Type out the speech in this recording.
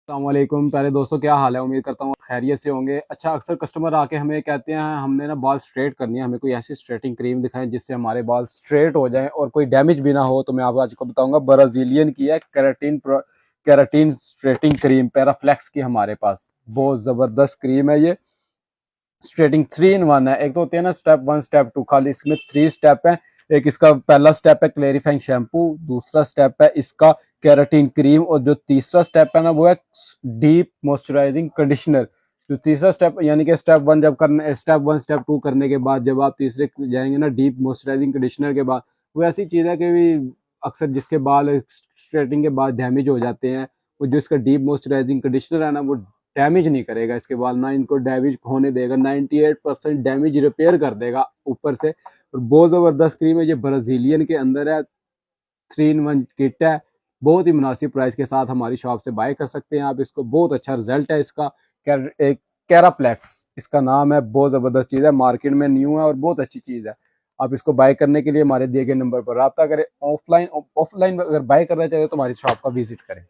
अस्सलामुअलैकुम प्यारे दोस्तों, क्या हाल है। उम्मीद करता हूँ खैरियत से होंगे। अच्छा, अक्सर कस्टमर आके हमें कहते हैं हमने ना बाल स्ट्रेट करनी है, हमें कोई ऐसी स्ट्रेटिंग क्रीम दिखाएं जिससे हमारे बाल स्ट्रेट हो जाएं और कोई डैमेज भी ना हो। तो मैं आपको आज को बताऊंगा ब्राजीलियन की है केराटिन स्ट्रेटिंग क्रीम पैराफ्लेक्स की। हमारे पास बहुत ज़बरदस्त क्रीम है ये। स्ट्रेटिंग 3 in 1 है। एक तो होती है ना स्टेप 1 स्टेप 2, खाली इसमें 3 स्टेप है। एक इसका पहला स्टेप है क्लेरिफाइंग शैम्पू, दूसरा स्टेप है इसका केराटिन क्रीम, और जो तीसरा स्टेप है ना वो है डीप मॉइस्चराइजिंग कंडीशनर। जो तीसरा स्टेप यानी कि स्टेप 1 स्टेप 2 करने के बाद जब आप तीसरे जाएंगे ना डीप मॉइस्चराइजिंग कंडीशनर के बाद, वो ऐसी चीज़ है कि भी अक्सर जिसके बाल स्ट्रेटिंग के बाद डैमेज हो जाते हैं, वो जो इसका डीप मॉइस्चराइजिंग कंडीशनर है ना वो डैमेज नहीं करेगा इसके बाद, ना इनको डैमेज होने देगा। 98% डैमेज रिपेयर कर देगा ऊपर से। और बहुत ज़बरदस्त क्रीम है ये, ब्राजीलियन के अंदर है। 3 in 1 किट है। बहुत ही मुनासिब प्राइस के साथ हमारी शॉप से बाय कर सकते हैं आप इसको। बहुत अच्छा रिजल्ट है इसका। एक कैराप्लेक्स इसका नाम है। बहुत ज़बरदस्त चीज़ है, मार्केट में न्यू है और बहुत अच्छी चीज़ है। आप इसको बाय करने के लिए हमारे दिए गए नंबर पर रब्ता करें। ऑफलाइन ऑफलाइन अगर बाय करना चाहें तो हमारी शॉप का विजिट करें।